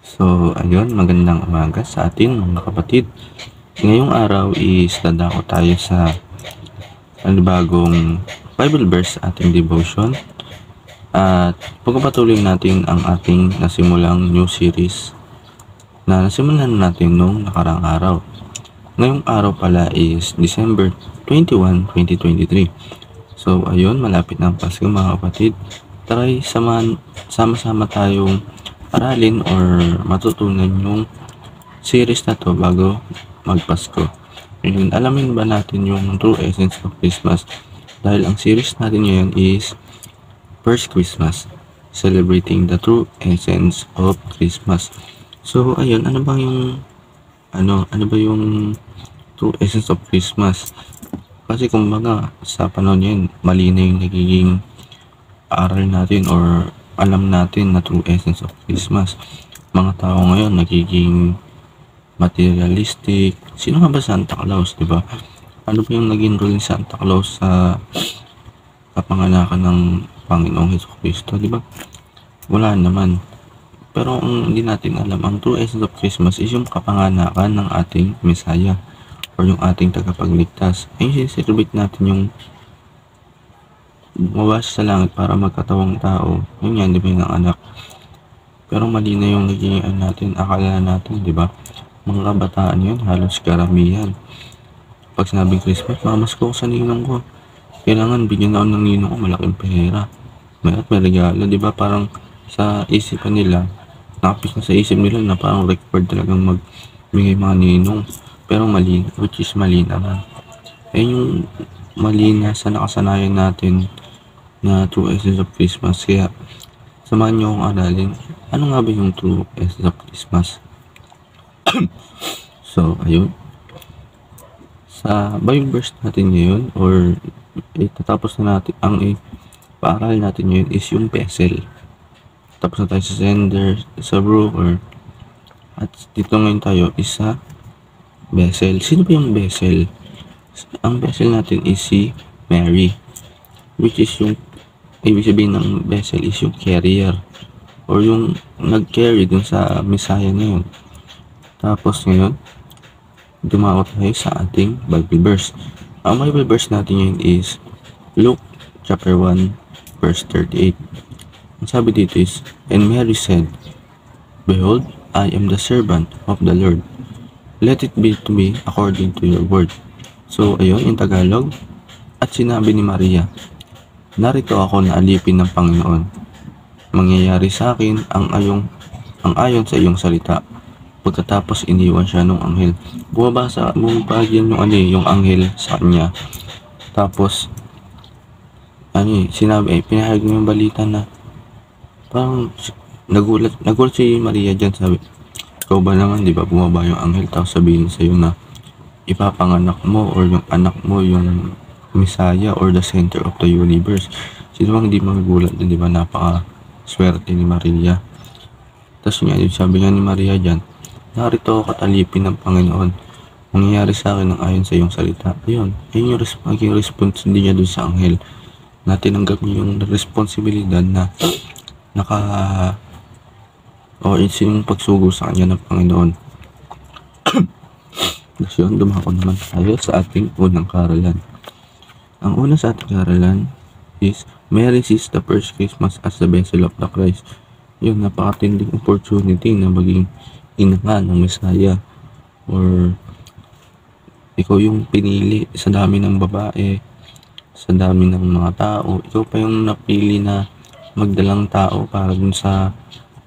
So, ayun, magandang umaga sa atin mga kapatid. Ngayong araw is dadako tayo sa panibagong Bible verse sa ating devotion. At pagpapatuloy natin ang ating nasimulang new series na nasimulan natin nung nakarang araw. Ngayong araw pala is December 21, 2023. So, ayun, malapit na ang Pasko mga kapatid. Try sama-sama tayong aralin or matutunan yung series na to bago magpasko. Ngayon, alamin ba natin yung true essence of Christmas? Dahil ang series natin ngayon is First Christmas, celebrating the true essence of Christmas. So, ayun, ano ba yung true essence of Christmas? Kasi kumbaga, sa panahon yun, mali na yung nagiging aral natin or alam natin na true essence of Christmas. Mga tao ngayon nagiging materialistic. Sino nga ba Santa Claus, di ba? Ano ba yung naging role ni Santa Claus sa kapanganakan ng Panginoong Jesucristo, di ba? Wala naman. Pero ang hindi natin alam, ang true essence of Christmas is yung kapanganakan ng ating Messiah or yung ating tagapagligtas. Ay celebrate natin yung bumaba sa langit para magkatawang tao. Yun yan, di ba, yung anak. Pero mali na yung naging natin, akala natin, di ba? Mga kabataan yun, halos karamihan. Pag sinabing Christmas, mamasko ko sa ninong ko. Kailangan bigyan ako ng ninong ko malaking pera. May regalo, di ba? Parang sa isipan nila, nakapis na sa isip nila na parang required talagang magbigay mga ninong. Pero mali, which is mali naman. Yung mali na sa nakasanayan natin na true essence of Christmas. Kaya samahan nyo akong aralin. Ano nga ba yung true essence of Christmas? So, ayun. Sa Bible verse natin ngayon or itatapos na natin, ang paaral natin ngayon is yung Bethel. Tapos na tayo sa sender, sa broker. At dito ngayon tayo is sa Bethel. Sino ba yung Bethel? Ang Bethel natin is si Mary, which is yung ibig sabihin ng Bethel is yung carrier or yung nag-carry dun sa Messiah na yun. Tapos ngayon, dumako tayo sa ating Bible verse. Ang Bible verse natin ngayon is Luke chapter 1 verse 38. Ang sabi dito is, "And Mary said, Behold, I am the servant of the Lord. Let it be to me according to your word." So ayun, in Tagalog. At sinabi ni Maria, "Narito ako na alipin ng Panginoon. Mangyayari sa akin ang ayon sa iyong salita." Pagkatapos iniwan siya ng anghel. Bumaba yan yung anghel sa kanya. Tapos sinabi pinahayag niya yung balita na parang nagulat si Maria dyan, sabi, "Ikaw ba naman, di ba, bumaba yung anghel tapos sabihin sa'yo na ipapanganak mo or yung anak mo yung Messiah or the center of the universe." Sino bang hindi magugulat din, di ba? Napaka-swerte ni Maria. Tapos sabi nga ni Maria dyan, "Narito ako katalipin ng Panginoon. Mangyayari sa akin ang ayon sa iyong salita." Ayun yung maging response niya dun sa anghel. Na tinanggap niya yung responsibilidad na yung pagsugo sa kanya ng Panginoon. Tapos yun, dumako naman tayo sa ating unang karalan. Ang una sa ating karalan is Mary sees the first Christmas as the vessel of the Christ. Yun, napakatinding opportunity na maging ina nga ng Messiah or ikaw yung pinili sa dami ng babae, sa dami ng mga tao, ikaw pa yung napili na magdalang tao para dun sa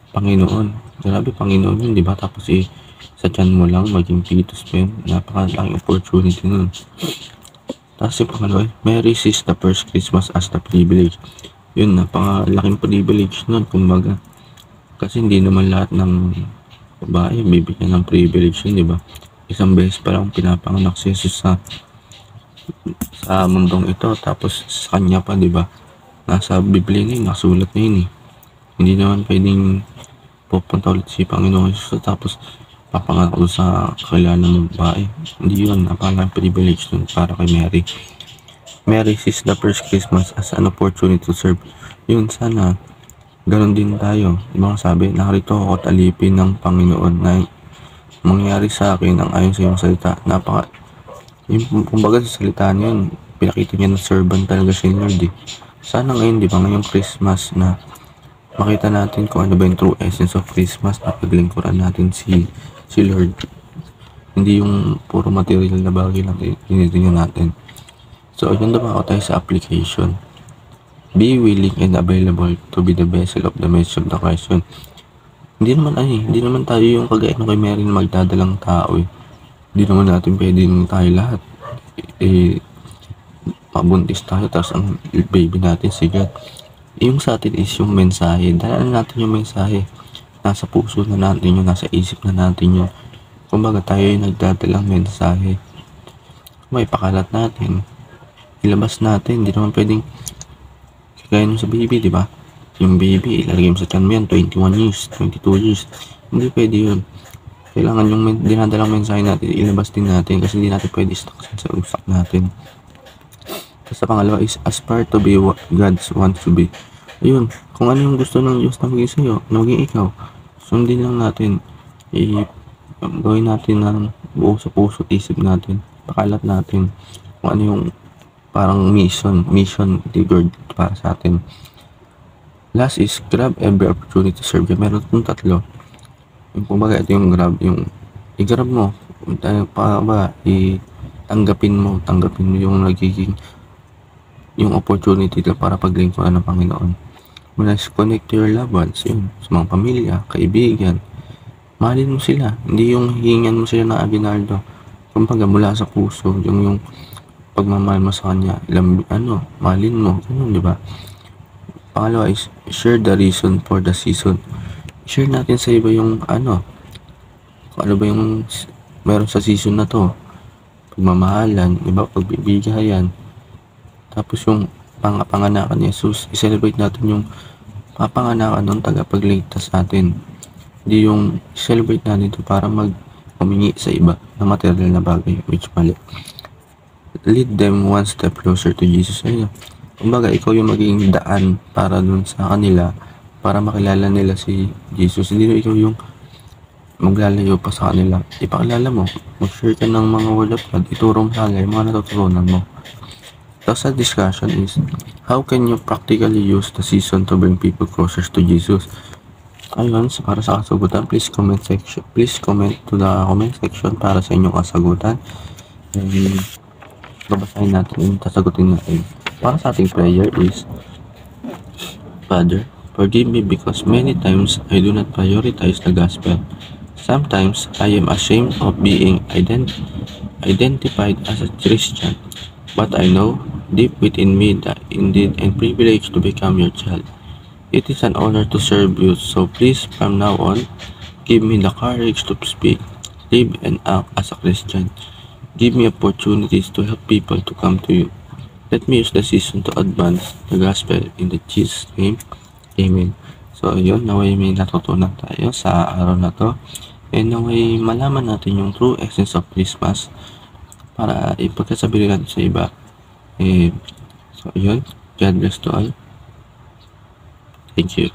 Panginoon. Grabe, Panginoon yun, di ba? Tapos sa tiyan mo lang maging fetus pa yun. Napakalaking opportunity nun. Tapos yung pangalawa, Mary sees the first Christmas as the privilege. Yun, napakalaking privilege nun, kumbaga. Kasi hindi naman lahat ng babae bibigyan ng privilege yun, di ba? Isang beses pa lang pinapanganak si Jesus sa mundong ito, tapos sa kanya pa, di ba? Nasa Biblia na yun, nasulat na yun eh. Hindi naman pwedeng pupunta ulit si Panginoon Jesus tapos papanganak doon sa kakilala ng babae. Hindi yun, napakalaking privilege dun para kay Mary. Mary sees the first Christmas as an opportunity to serve. Yun, sana Ganon din tayo. Diba sabi, narito ako at alipin ng Panginoon na mangyari sa akin ang ayon sa iyong salita. Yung kumbaga sa salita niya yun, pinakita niya na servant talaga si Lord eh. Sana ngayon, di ba, ngayong Christmas na makita natin kung ano ba yung true essence of Christmas na paglingkuran natin si Lord. Hindi yung puro material na bagay lang tinitingnan natin. So, yun na ba ako tayo sa application. Be willing and available to be the vessel of the message of the Christ. Hindi naman tayo yung kagaya ng kay Mary na magdadalang tao eh. Hindi naman natin pwedeng tayo lahat. Mabuntis tayo tapos ang baby natin si God. Yung sa atin is yung mensahe. Dahil natin yung mensahe. Nasa puso na natin yun, nasa isip na natin yun. Kumbaga tayo yung nagdadalang mensahe. May pakalat natin. Ilabas natin. Hindi naman pwedeng kaya nung sa baby, di ba? Yung baby, ilalagay mo sa tiyan mo yan, 21 years, 22 years. Hindi pwede yun. Kailangan yung dinadalang mensahe natin, ilabas din natin kasi hindi natin pwede stuck sa usak natin. Tapos sa pangalawa is aspire to be what God wants to be. Ayun, kung ano yung gusto ng Diyos na maging sa'yo, na maging ikaw, sundin lang natin. Gawin natin ng buo sa puso at isip natin. Pakalat natin kung ano yung parang mission ni God para sa atin. Last is grab every opportunity to serve. Meron itong tatlo. Yung kumbaga ito yung grab, yung i-grab mo, tanggapin mo yung nagiging yung opportunity para paglingkuran ng Panginoon. Muna is connect to your loved ones, yun, sa mga pamilya, kaibigan. Mahalin mo sila, hindi yung hihingan mo sila ng aginaldo. Kumbaga mula sa puso, yung pagmamahal mo sa kanya, mahalin mo, ganun, di ba? Pangalawa is share the reason for the season. Share natin sa iba yung kung ano ba yung meron sa season na to. Pagmamahalan, di ba? Pagbibigayan. Tapos yung panganakan ni Jesus, i-celebrate natin yung papanganakan ng tagapagligtas natin. Hindi yung celebrate natin ito para humingi sa iba ng material na bagay, which mali. Lead them one step closer to Jesus. Ayun. Kumbaga, ikaw yung magiging daan para dun sa kanila para makilala nila si Jesus. Hindi ikaw yung maglalayo pa sa kanila. Ipakilala mo. Mag-share ka ng mga word of God. Ituro mo sa kanila yung mga natutunan mo. Tapos sa discussion is, how can you practically use the season to bring people closer to Jesus? Ayun, para sa kasagutan, please comment to the comment section para sa inyong kasagutan. And babasahin natin, sasagutin natin. Para sa ating prayer is, Father, forgive me because many times I do not prioritize the gospel. Sometimes I am ashamed of being identified as a Christian, but I know deep within me that indeed and privileged to become your child. It is an honor to serve you, so please from now on, give me the courage to speak, live and act as a Christian. Give me opportunities to help people to come to you. Let me use the season to advance the gospel in the Jesus' name. Amen. So, yun, naway may natutunan tayo sa araw na to. And naway malaman natin yung true essence of Christmas para ipagkasabi natin sa iba. So, yun. God bless to all. Thank you.